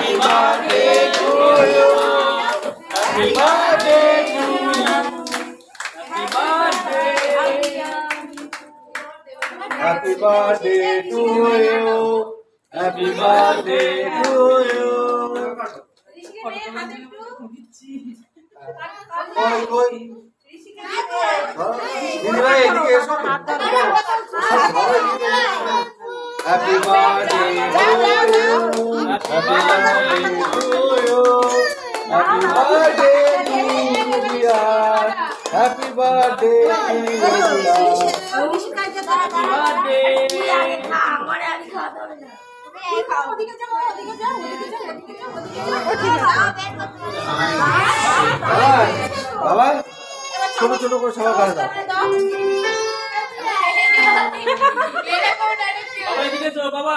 Happy birthday to you. Happy birthday to you. Happy birthday to you. Happy birthday to you. Happy birthday to you. Happy birthday to you. Happy birthday to you. Happy birthday to you. বাবা ছোট ছোট করে সবাই করে দাও। বাবা